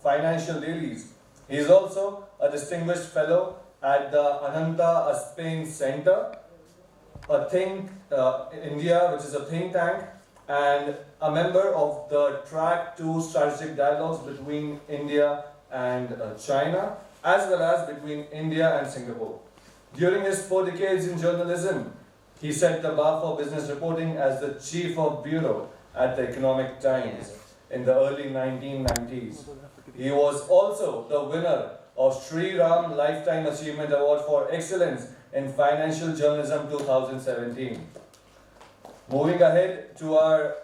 financial dailies. He is also a distinguished fellow at the Ananta Aspain Center, a think India, which is a think tank, and a member of the Track 2 strategic dialogues between India and China, as well as between India and Singapore. During his 4 decades in journalism, he set the bar for business reporting as the chief of bureau at the Economic Times in the early 1990s. He was also the winner of Sri Ram Lifetime Achievement Award for Excellence in Financial Journalism 2017. Moving ahead to our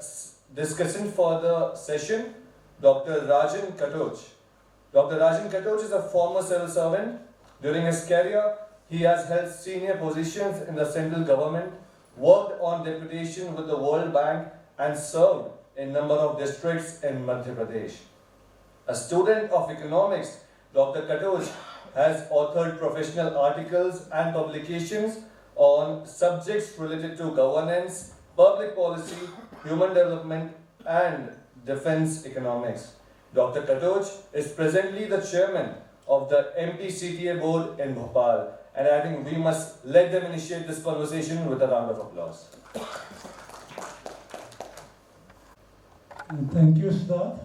discussion for the session, Dr. Rajan Katoch. Dr. Rajan Katoch is a former civil servant. During his career, he has held senior positions in the central government, worked on deputation with the World Bank, and served in a number of districts in Madhya Pradesh. A student of economics, Dr. Katoch has authored professional articles and publications on subjects related to governance, public policy, human development, and defense economics. Dr. Katoch is presently the chairman of the MPCTA board in Bhopal, and I think we must let them initiate this conversation with a round of applause. Thank you, Siddharth.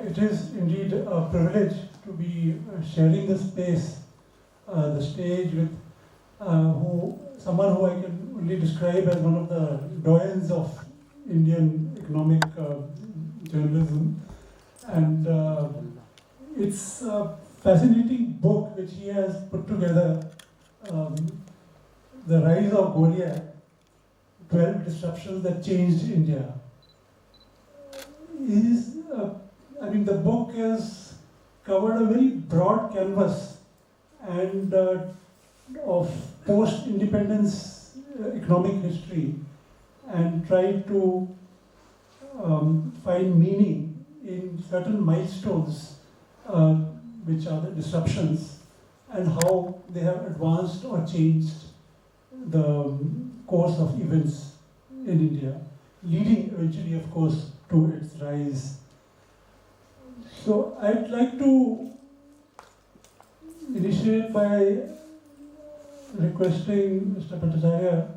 It is indeed a privilege to be sharing this space, the stage with someone who I can only describe as one of the doyens of Indian economic journalism. And it's a fascinating book which he has put together, The Rise of Goliath, 12 Disruptions That Changed India. The book has covered a very broad canvas and of post-independence economic history, and tried to find meaning in certain milestones which are the disruptions, and how they have advanced or changed the course of events in India, leading eventually, of course, to its rise. So I'd like to initiate by requesting Mr. Bhattacharya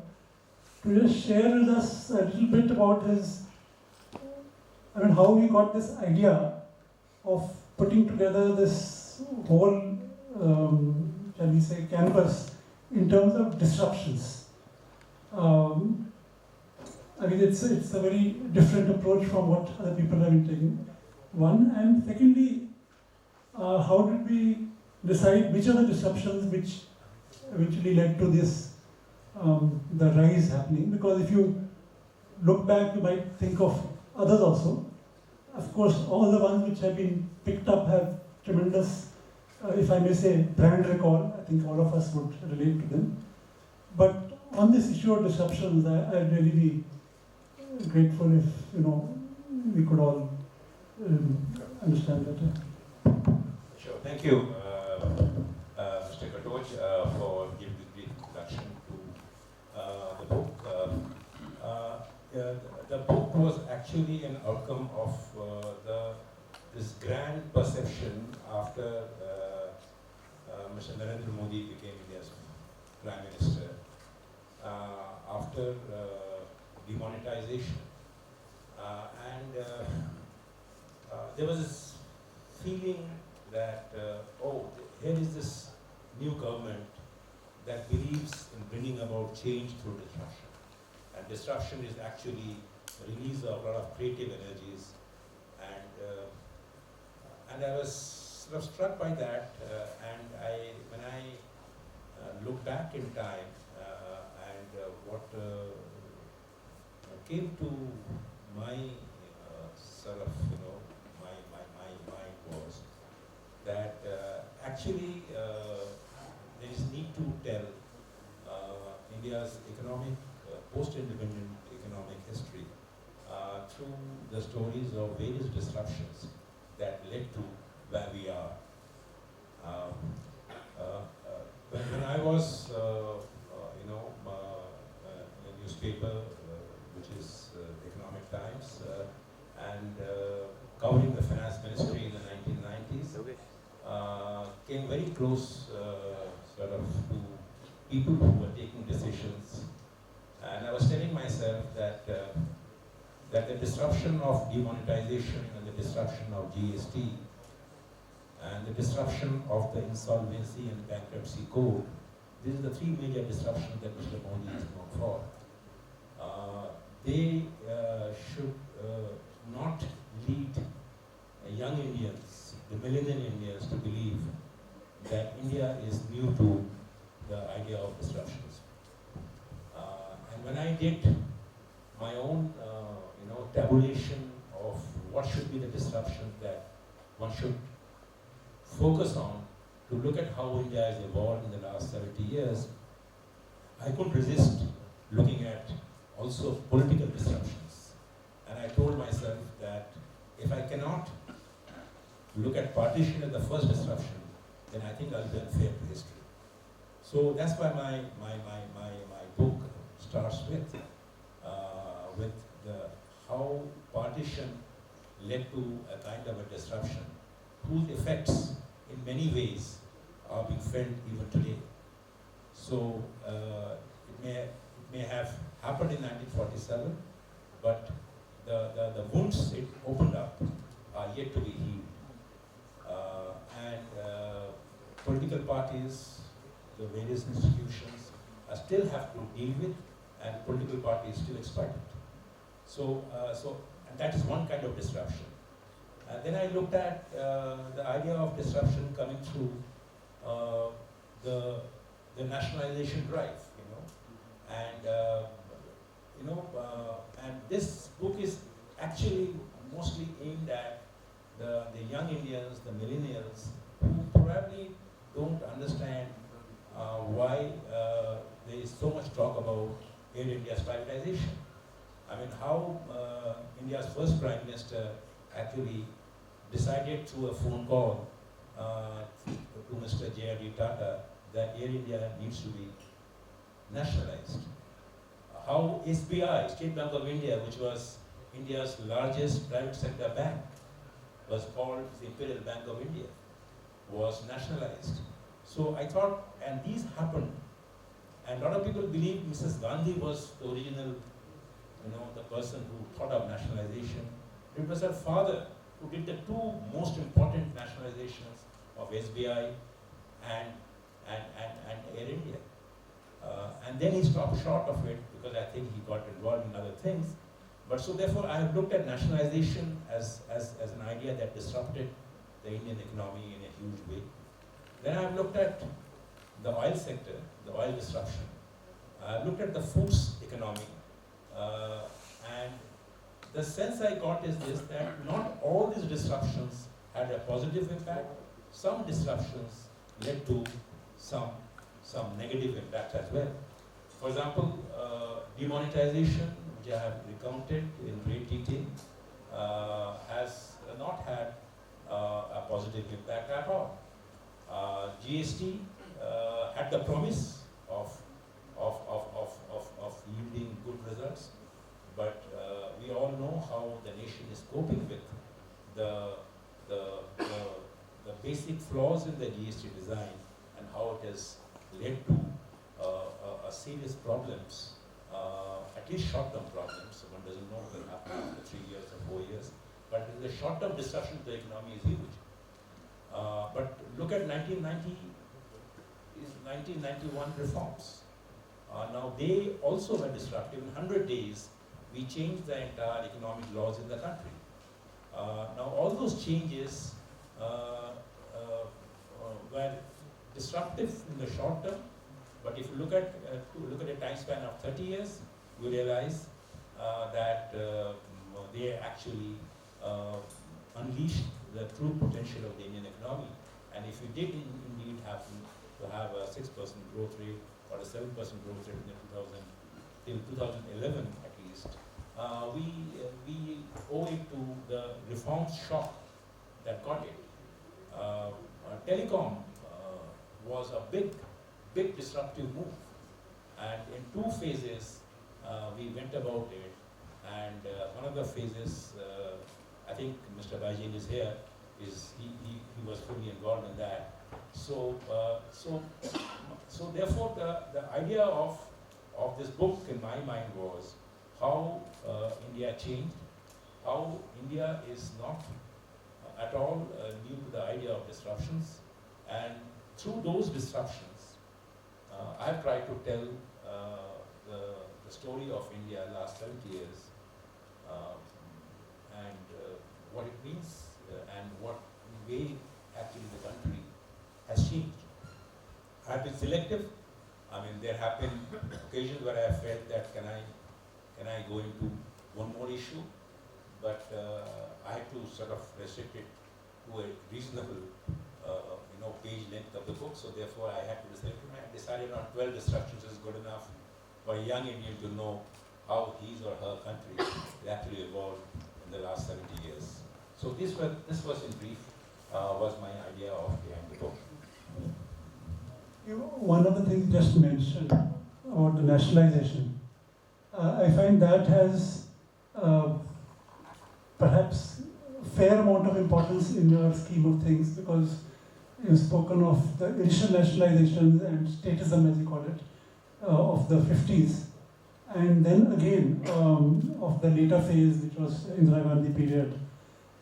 to just share with us a little bit about how he got this idea of putting together this whole, shall we say, canvas in terms of disruptions. It's a very different approach from what other people have been taking. One, and secondly, how did we decide which are the disruptions which eventually led to this, the rise happening? Because if you look back, you might think of others also. Of course, all the ones which have been picked up have tremendous, if I may say, brand recall. I think all of us would relate to them. But on this issue of disruptions, I'd really be grateful if we could all understand better. Sure. Thank you, Mr. Katoch, for giving this brief introduction to the book. The book was actually an outcome of this grand perception after Mr. Narendra Modi became India's Prime Minister, after demonetization. There was this feeling that, here is this new government that believes in bringing about change through disruption. And disruption is actually a release of a lot of creative energies. And I was sort of struck by that. When I look back in time, what came to my my mind was that actually there is need to tell India's economic, post-independent economic history through the stories of various disruptions that led to where we are. When I was, in a newspaper, which is Economic Times, and covering the finance ministry in the came very close sort of to people who were taking decisions. And I was telling myself that that the disruption of demonetization and the disruption of GST and the disruption of the insolvency and bankruptcy code, these are the three major disruptions that Mr. Modi is known for. They should not lead young Indians, the millennial Indians, to believe that India is new to the idea of disruptions. And when I did my own, tabulation of what should be the disruption that one should focus on to look at how India has evolved in the last 70 years, I couldn't resist looking at also political disruptions. And I told myself that if I cannot look at partition as the first disruption, then I think I'll be unfair to history. So that's why my book starts with the how partition led to a kind of a disruption whose effects in many ways are being felt even today. So it may have happened in 1947, but the wounds it opened up are yet to be healed. Political parties, the various institutions still have to deal with, and political parties still exploited. So and that is one kind of disruption. And then I looked at the idea of disruption coming through the nationalization drive, and this book is actually mostly aimed at the young Indians, the millennials, who probably don't understand why there is so much talk about Air India's privatization. I mean, how India's first Prime Minister actually decided through a phone call to Mr. J.R.D. Tata that Air India needs to be nationalized. How SBI, State Bank of India, which was India's largest private sector bank, was called the Imperial Bank of India, was nationalized. So I thought, and these happened, and a lot of people believe Mrs. Gandhi was the original, the person who thought of nationalization. It was her father who did the two most important nationalizations of SBI and Air India. And then he stopped short of it because I think he got involved in other things. But so therefore I have looked at nationalization as an idea that disrupted the Indian economy in a huge way. Then I have looked at the oil sector, the oil disruption. I have looked at the foods economy. And the sense I got is this, that not all these disruptions had a positive impact. Some disruptions led to some negative impact as well. For example, demonetization, which I have recounted in great detail, has not had a positive impact at all. GST had the promise of yielding good results, but we all know how the nation is coping with the basic flaws in the GST design and how it has led to serious problems, at least short-term problems. So one doesn't know what will happen after 3 years or 4 years, but the short-term disruption to the economy is huge. But look at 1991 reforms. Now they also were disruptive. In 100 days, we changed the entire economic laws in the country. Now all those changes were disruptive in the short term, but if you look at a time span of 30 years, you realize that they actually unleashed the true potential of the Indian economy. And if we did indeed happen to have a 6% growth rate or a 7% growth rate in till 2011 at least, we owe it to the reform shock that got it. Telecom was a big disruptive move, and in 2 phases we went about it. And one of the phases, I think Mr. Bajin is here, he was fully involved in that. So therefore the idea of this book in my mind was how India changed, how India is not at all new to the idea of disruptions, and through those disruptions, I have tried to tell the story of India last 70 years, and what it means and what way actually the country has changed. I have been selective. I mean, there have been occasions where I have felt that can I go into one more issue, but I had to sort of restrict it to a reasonable, page length of the book. So therefore, I had to decide. I decided on 12 disruptions is good enough for a young Indian to know how his or her country actually evolved in the last 70 years. So this was in brief was my idea of behind the book. One of the things just mentioned about the nationalization, I find that has perhaps a fair amount of importance in your scheme of things, because you've spoken of the initial nationalization and statism, as you call it, of the 50s, and then again of the later phase, which was Indira Gandhi period.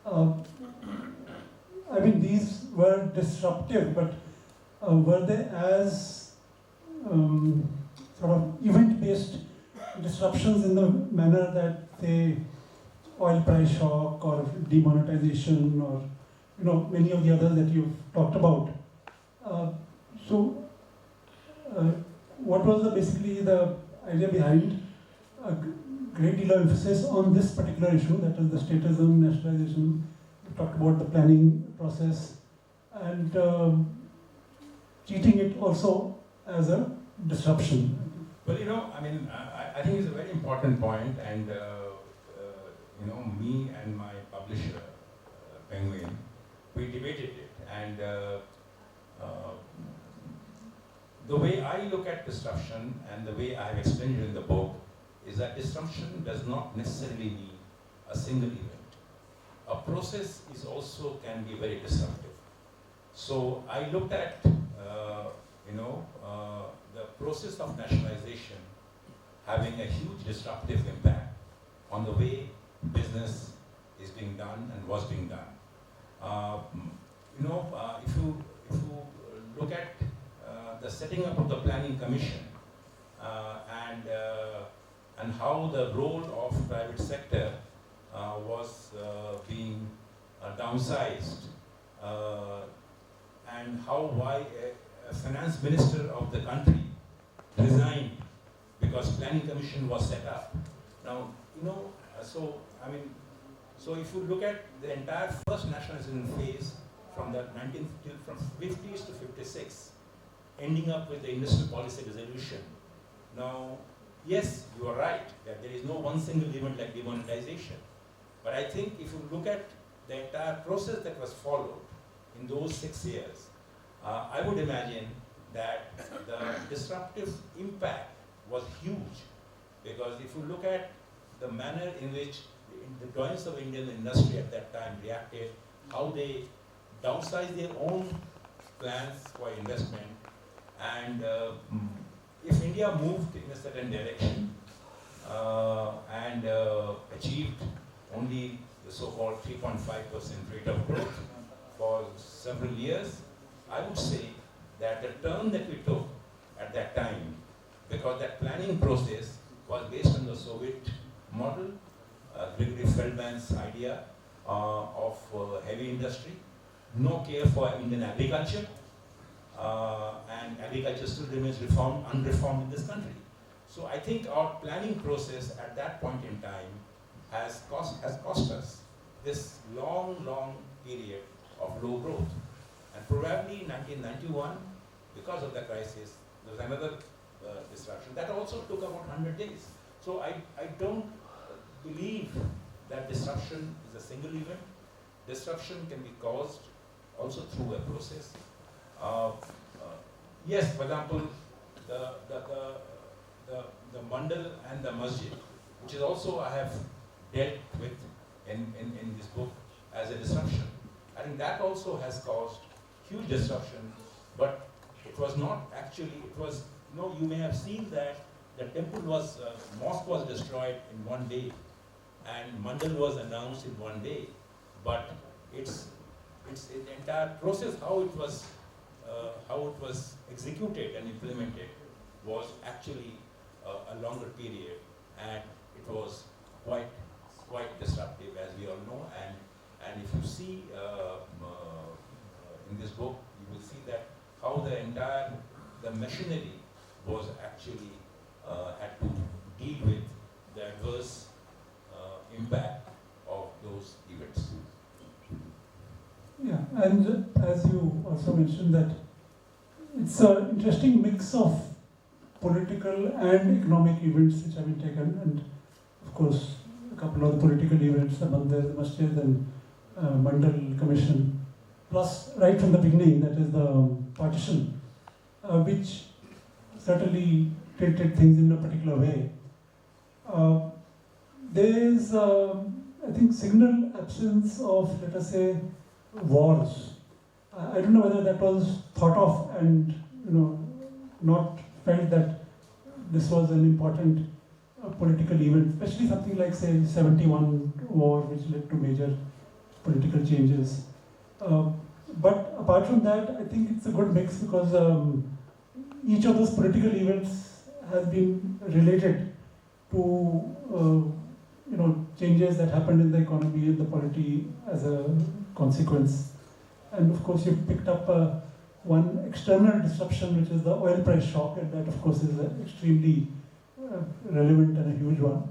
I mean, these were disruptive, but were they as sort of event-based disruptions in the manner that, say, oil price shock or demonetization or many of the others that you've talked about? What was basically the idea behind a great deal of emphasis on this particular issue, that is the statism, nationalization? You talked about the planning process and treating it also as a disruption. Well, I think it's a very important point, and me and my publisher, Penguin, we debated it, and the way I look at disruption and the way I have explained it in the book is that disruption does not necessarily mean a single event. A process is also can be very disruptive. So I looked at the process of nationalization having a huge disruptive impact on the way business is being done and was being done. If you look at the setting up of the Planning Commission and how the role of private sector was being downsized, and why a finance minister of the country resigned because Planning Commission was set up. Now, so if you look at the entire first nationalization phase from the 50s to 56, ending up with the industrial policy resolution. Now, yes, you are right that there is no one single event like demonetization. But I think if you look at the entire process that was followed in those 6 years, I would imagine that the disruptive impact was huge. Because if you look at the manner in which the giants of Indian industry at that time reacted, how they downsized their own plans for investment, and if India moved in a certain direction and achieved only the so-called 3.5% rate of growth for several years, I would say that the turn that we took at that time, because that planning process was based on the Soviet model, Gregory Feldman's idea of heavy industry, no care for Indian agriculture, and agriculture still remains unreformed in this country. So I think our planning process at that point in time has cost us this long period of low growth. And probably in 1991, because of the crisis, there was another disruption that also took about 100 days. So I don't believe that disruption is a single event. Disruption can be caused also through a process. Yes, for example, the mandal and the masjid, which is also I have dealt with in this book as a disruption. I think that also has caused huge disruption, but it was not actually, it was, you may have seen that the temple was, mosque was destroyed in one day, and Mandal was announced in one day, but its entire process, how it was executed and implemented, was actually a longer period, and it was quite disruptive, as we all know. And if you see in this book, you will see that how the machinery was actually had to deal with the adverse impact of those events. Yeah, and as you also mentioned that it's an interesting mix of political and economic events which have been taken, and of course a couple of the political events, among the masjid and Mandal Commission, plus right from the beginning, that is the partition, which certainly treated things in a particular way. There is, I think, signal absence of, let us say, wars. I don't know whether that was thought of and not felt that this was an important political event, especially something like, say, 71 war, which led to major political changes. But apart from that, I think it's a good mix because each of those political events has been related to changes that happened in the economy and the polity as a consequence. And of course, you've picked up one external disruption, which is the oil price shock, and that of course is extremely relevant and a huge one.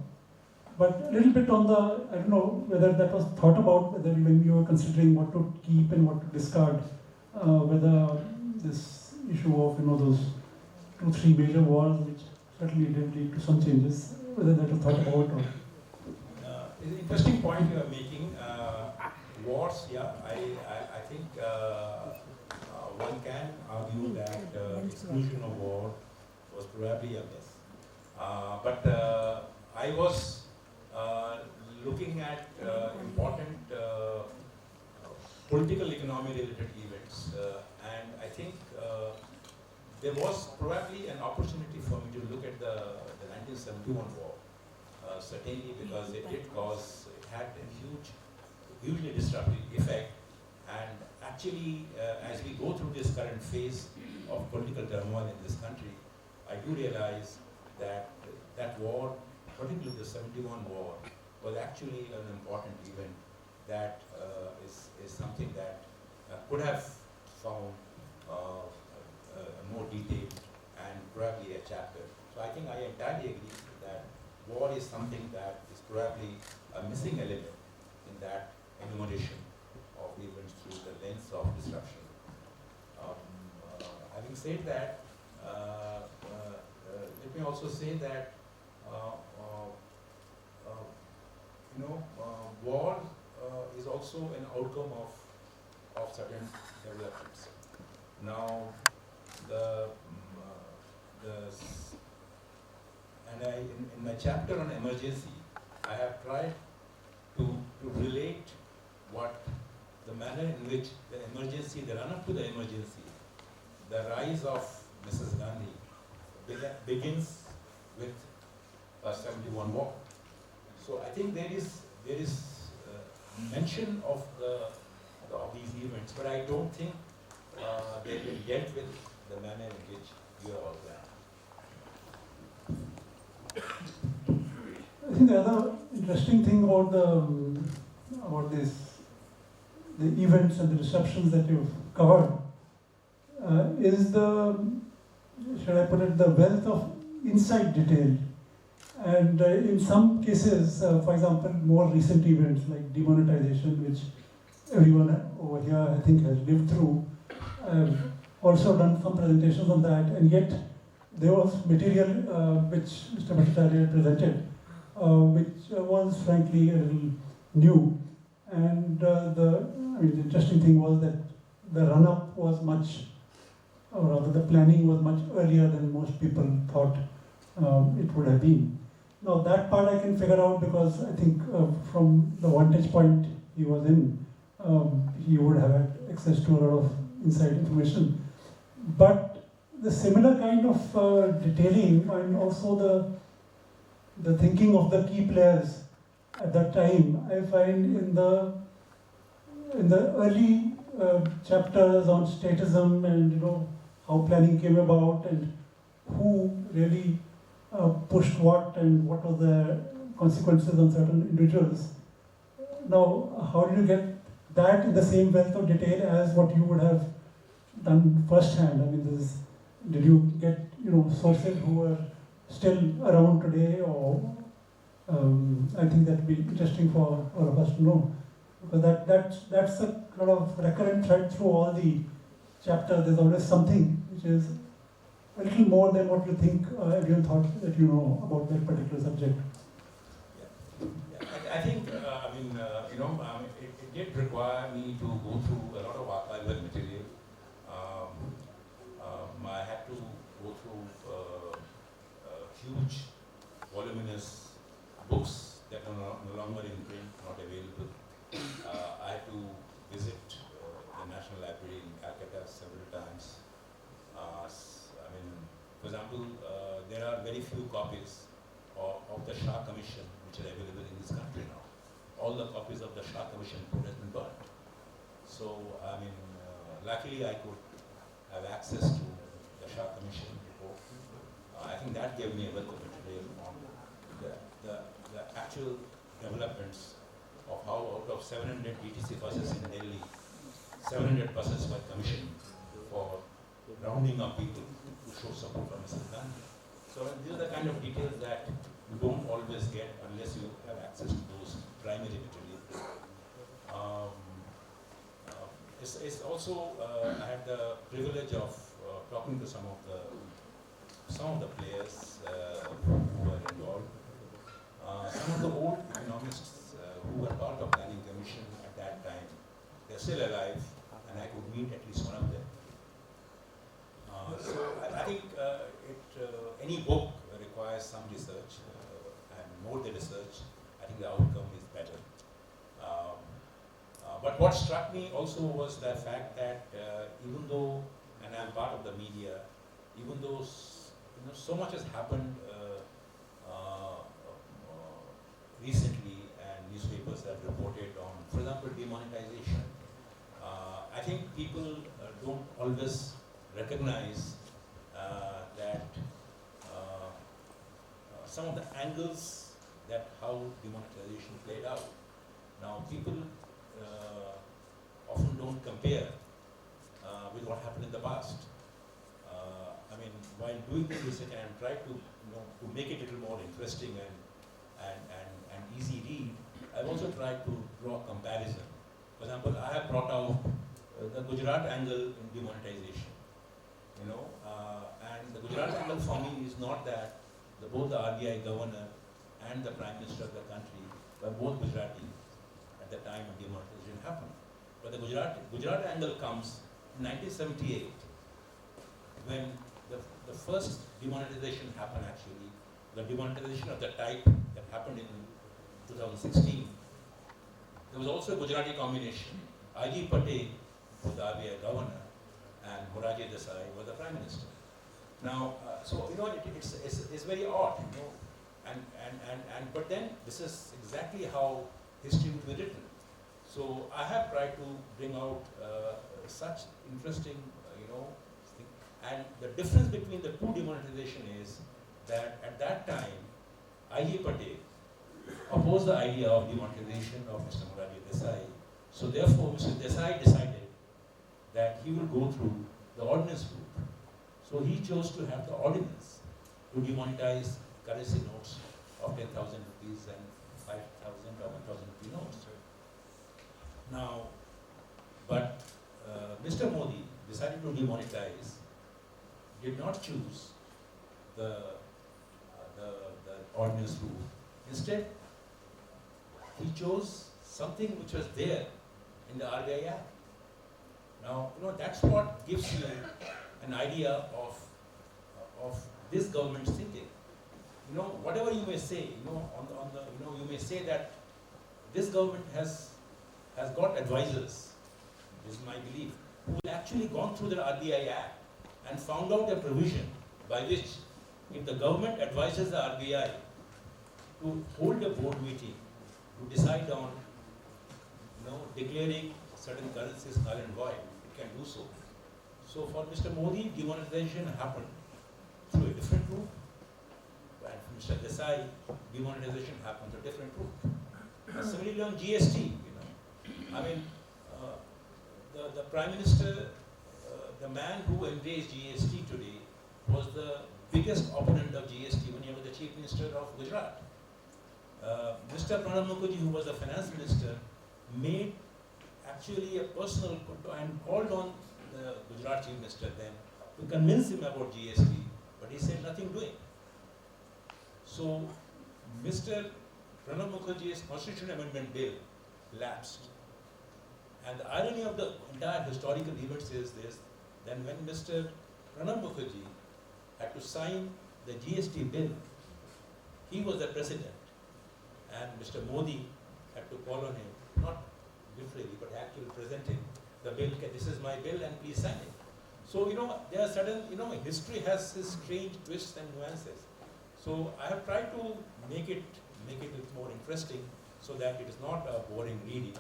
But a little bit on the, I don't know whether that was thought about, whether when you were considering what to keep and what to discard, whether this issue of those 2-3 major wars, which certainly did lead to some changes, whether that was thought about or. It's an interesting point you are making. Wars, yeah, I think one can argue that exclusion of war was probably a myth. But I was looking at important political economy related events, and I think there was probably an opportunity for me to look at the 1971 war, certainly because it had a hugely disruptive effect, and actually as we go through this current phase of political turmoil in this country, I do realize that that war, particularly the 71 war, was actually an important event that is something that could have found more detail and probably a chapter. So I think I entirely agree that war is something that is probably a missing element in that enumeration of events through the lens of disruption. Having said that, let me also say that war is also an outcome of certain developments. Now, in my chapter on emergency, I have tried to relate what the manner in which the emergency, the run-up to the emergency, the rise of Mrs. Gandhi begins with a 71 war. So I think there is mention of these events, but I don't think they will dealt with the manner in which you are all there. I think the other interesting thing about the events and the disruptions that you've covered is should I put it, the wealth of insight detail. And in some cases, for example, more recent events like demonetization, which everyone over here I think has lived through, also done some presentations on that, and yet there was material which Mr. Bhattacharya presented, which was frankly a little new. And the interesting thing was that the run-up was much, or rather the planning was much earlier than most people thought it would have been. Now that part I can figure out because I think from the vantage point he was in, he would have had access to a lot of inside information. But the similar kind of detailing and also the thinking of the key players at that time, I find in the early chapters on statism and how planning came about and who really pushed what and what were the consequences on certain individuals. Now, how did you get that in the same wealth of detail as what you would have done firsthand? I mean, did you get sources who are still around today, or I think that would be interesting for all of us to know, because that's a kind of recurrent thread through all the chapters. There's always something which is a little more than what you think everyone thought that you know about that particular subject. I think, it did require me to go through a lot of archival material. I had to go through huge, voluminous books that are no longer in print, not available. I had to visit the National Library in Calcutta several times. For example, there are very few copies of the Shah Commission which are available in this country now. All the copies of the Shah Commission report has been burnt. So, luckily I could have access to the Shah Commission report. I think that gave me a wealth of material on the actual developments of how out of 700 DTC buses in Delhi, 700 buses were commissioned for rounding up people who show support for Mr. Gandhi. So these are the kind of details that you don't always get unless you have access to those primary materials. It's also, I had the privilege of talking to some of the players who were involved. Some of the old economists who were part of planning commission at that time, they're still alive, and I could meet at least one of them. So I think any book requires some research, and more the research, I think the outcome is better. But what struck me also was the fact that even though, and I'm part of the media, even though so much has happened recently, and newspapers have reported on, for example, demonetization. I think people don't always recognize that some of the angles that how demonetization played out. Now, people often don't compare with what happened in the past. While doing this research and try to make it a little more interesting and easy read, I've also tried to draw a comparison. For example, I have brought out the Gujarat angle in demonetization. And the Gujarat angle for me is not that both the RBI governor and the Prime Minister of the country were both Gujarati at the time when demonetization happened. But the Gujarat angle comes in 1978, when the first demonetization happened actually, the demonetization of the type that happened in 2016. There was also a Gujarati combination. I.G. Patel was the RBI governor, and Morarji Desai was the Prime Minister. Now, it's very odd, but then this is exactly how history would be written. So I have tried to bring out such interesting, and the difference between the two demonetization is that at that time, I.G. Patel opposed the idea of demonetization of Mr. Morarji Desai. So therefore, Mr. Desai decided that he will go through the ordinance route. So he chose to have the ordinance to demonetize currency notes of 10,000 rupees and 5,000 or 1,000 rupee notes. Now, but Mr. Modi decided to demonetize, did not choose the ordinance route. Instead, he chose something which was there in the RBI Act. Now, that's what gives you an idea of this government's thinking. Whatever you may say, you may say that this government has has got advisors, this is my belief, who have actually gone through the RBI Act and found out a provision by which if the government advises the RBI to hold a board meeting to decide on declaring certain currencies null and void, it can do so. So for Mr. Modi, demonetization happened through a different route, and for Mr. Desai, demonetization happened through a different route. And similarly on GST, the Prime Minister, the man who embraced GST today, was the biggest opponent of GST when he was the Chief Minister of Gujarat. Mr. Pranab Mukherjee, who was the Finance Minister, made actually a personal and called on the Gujarat Chief Minister then to convince him about GST, but he said nothing doing. So Mr. Pranab Mukherjee's Constitution Amendment Bill lapsed. And the irony of the entire historical events is this: then when Mr. Pranab Mukherjee had to sign the GST bill, he was the president, and Mr. Modi had to call on him, not literally, but actually presenting the bill, this is my bill and please sign it. So, there are certain, history has its strange twists and nuances. So I have tried to make it a little more interesting so that it is not a boring reading.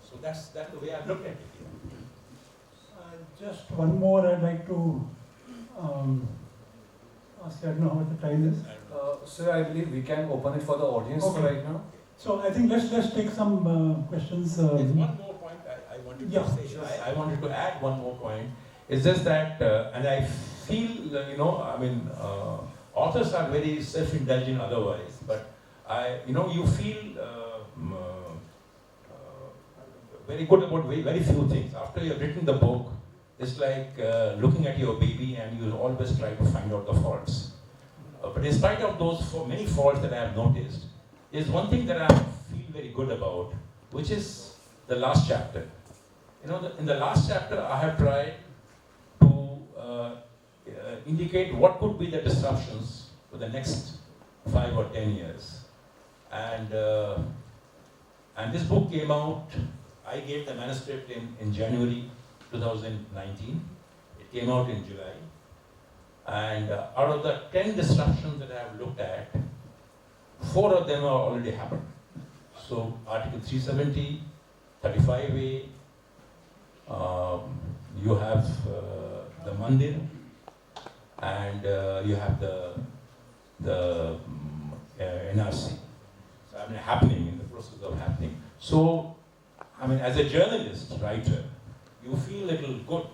So that's the way I look at it. Just one more I'd like to ask. I don't know how much the time is. Sir, I believe we can open it for the audience right now. So I think let's take some questions. There's one more point I wanted to say. Sure. I wanted to add one more point. It's just that, and I feel, authors are very self-indulgent otherwise, but you feel very good about very few things. After you've written the book, it's like looking at your baby and you always try to find out the faults. But in spite of those many faults that I have noticed, there's one thing that I feel very good about, which is the last chapter. In the last chapter, I have tried to indicate what could be the disruptions for the next 5 or 10 years. And this book came out, I gave the manuscript in January 2019. It came out in July. And out of the 10 disruptions that I have looked at, 4 of them have already happened. So Article 370, 35A, you have the Mandir, and you have the NRC. So happening, in the process of happening. So, as a journalist, writer, you feel a little good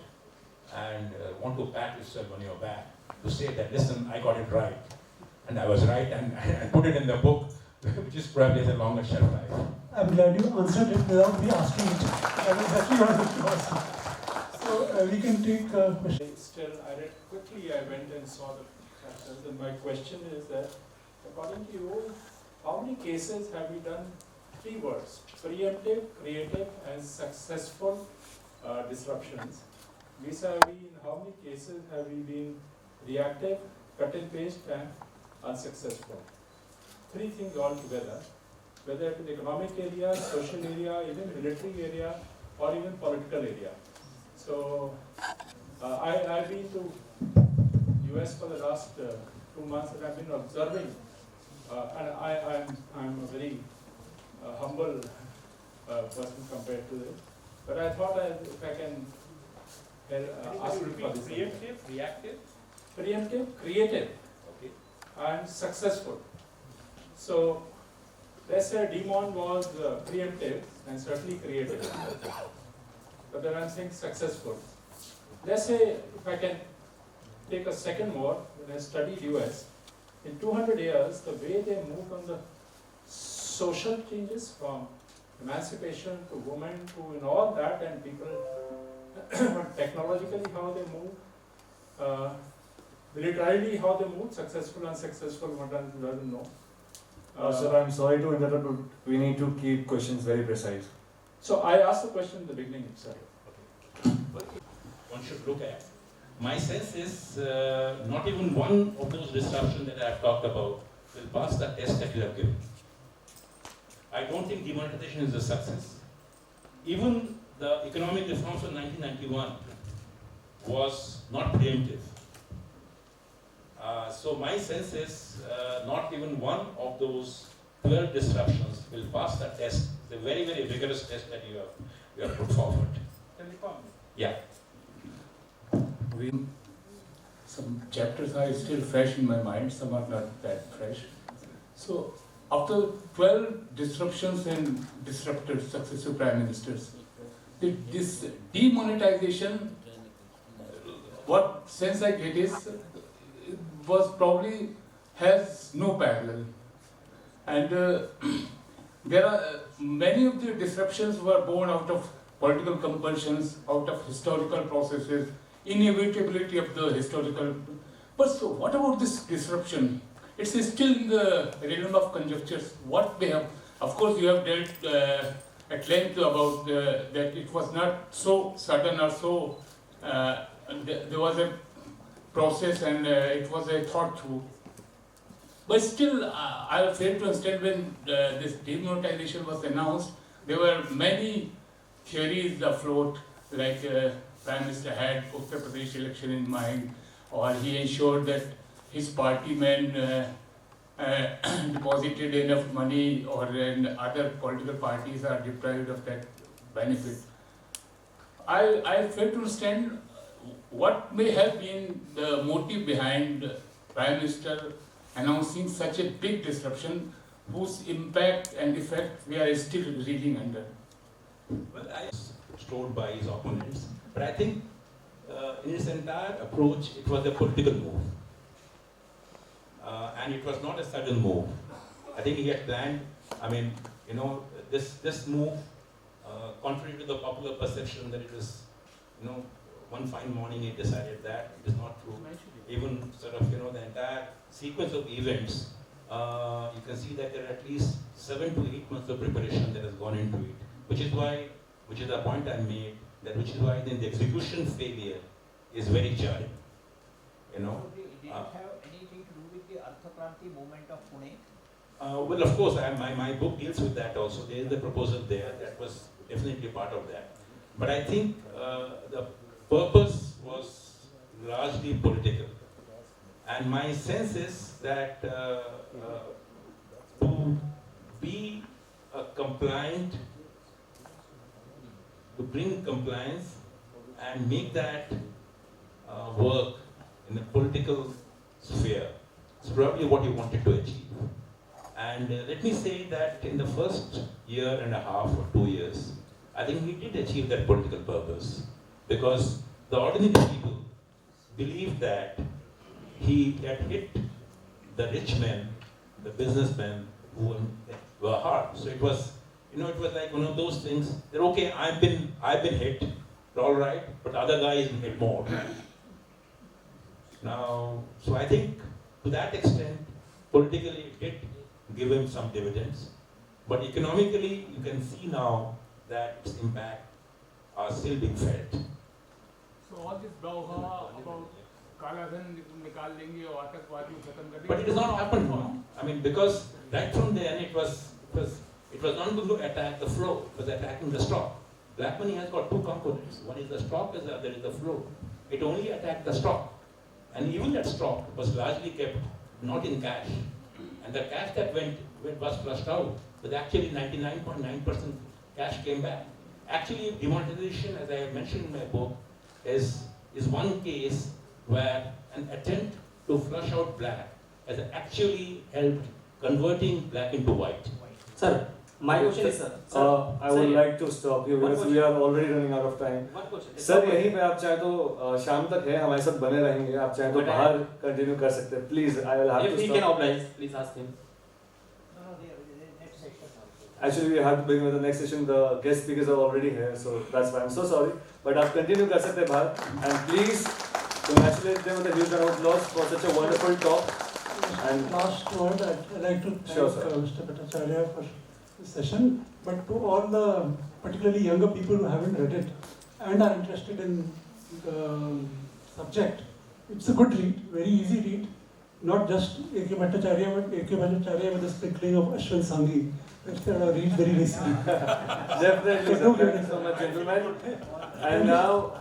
and want to pat yourself on your back to say that, listen, I got it right. And I was right, and I put it in the book, which is probably has a longer shelf life. I'm glad you answered it without me asking it. That was actually what I was to ask. So we can take questions. Still, I read quickly, I went and saw the chapters, and my question is that, according to you, how many cases have we done 3 words, preemptive, creative, and successful disruptions? Vis-a-vis, in how many cases have we been reactive, cut and paste, and unsuccessful? 3 things altogether, whether it is economic area, social area, even military area, or even political area. So, I've been to US for the last 2 months, and I've been observing, and I'm a very humble person compared to this. But I thought if I can ask you for this. Preemptive, reactive? Preemptive, creative, Okay. and successful. So, let's say demon was preemptive and certainly creative. But then I'm saying successful. Let's say, if I can take a second more, when I studied US, in 200 years, the way they moved on the social changes from emancipation to women to all that, and people technologically how they move, militarily how they move, successful, unsuccessful, one doesn't know. Sir, I'm sorry to interrupt, but we need to keep questions very precise. So I asked the question in the beginning itself. One should look at. My sense is not even one of those disruptions that I have talked about will pass the test that you have given. I don't think demonetization is a success. Even the economic reforms of 1991 was not preemptive. So my sense is not even one of those 12 disruptions will pass the test. It's a very, very rigorous test that you have put forward. Yeah. Some chapters are still fresh in my mind, some are not that fresh. So, after 12 disruptions and disrupted successive prime ministers, this demonetization, what sense I get is, was probably has no parallel. And there are many of the disruptions were born out of political compulsions, out of historical processes, inevitability of the historical. But so what about this disruption? It's still in the realm of conjectures. What we have, of course, you have dealt at length about that it was not so sudden or so. There was a process and it was a thought through. But still, I fail to understand when this demonetization was announced, there were many theories afloat, like Prime Minister had Uttar Pradesh election in mind, or he ensured that his party men deposited enough money, or other political parties are deprived of that benefit. I fail to understand what may have been the motive behind Prime Minister announcing such a big disruption whose impact and effect we are still reeling under. Well, I was told by his opponents, but I think in his entire approach, it was a political move. And it was not a sudden move. I think he had planned, this move, contrary to the popular perception that it was, one fine morning he decided that, it is not true. Even sort of, the entire sequence of events, you can see that there are at least 7 to 8 months of preparation that has gone into it, which is the point I made, which is why then the execution failure is very jarring. Did it have anything to do with the Arthakranti movement of Pune? Well, of course, my book deals with that also. There is the proposal there that was definitely part of that. But I think the purpose was largely political. And my sense is that to be compliant, to bring compliance and make that work in the political sphere is probably what he wanted to achieve. And let me say that in the first year and a half or 2 years, I think he did achieve that political purpose, because the ordinary people believed that he had hit the rich men, the businessmen who were hard. So it was, it was like one of those things that, okay, I've been hit, all right, but the other guy is hit more. Now, so I think to that extent, politically it did give him some dividends, but economically you can see now that its impact are still being felt. So all this brouhaha about Kaladhan nikal lenge aur aatangwadi khatam kar denge. But it has not happened, no? Because right from then it was not going to attack the flow, it was attacking the stock. Black money has got two components. One is the stock, the other is the flow. It only attacked the stock. And even that stock was largely kept not in cash. And the cash that was flushed out, but actually 99.9% cash came back. Actually, demonetization, as I have mentioned in my book, is one case where an attempt to flush out black has actually helped converting black into white. Sir, my question is, sir. I would like to stop you because we are already running out of time. One question. Sir यहीं पे आप चाहे तो शाम तक है हमारे साथ बने रहेंगे आप चाहे तो बाहर कंटिन्यू कर सकते हैं please I will have If to he can oblige, please ask him. No, the next section also. Actually, we have to begin with the next session. The guest speakers are already here, so that's why I'm so sorry. But आप continue कर सकते हैं बाहर, and please congratulate them with a huge round of applause for such a wonderful talk. And Last word, I'd like to thank Sure, sir. Mr. Bhattacharya for this session, but to all the particularly younger people who haven't read it and are interested in the subject, it's a good read, very easy read, not just A.K. Bhattacharya, but A.K. Bhattacharya with the sprinkling of Ashwin Sanghi, which they have reached very recently. Definitely, sir. Thank you so much, gentlemen. And now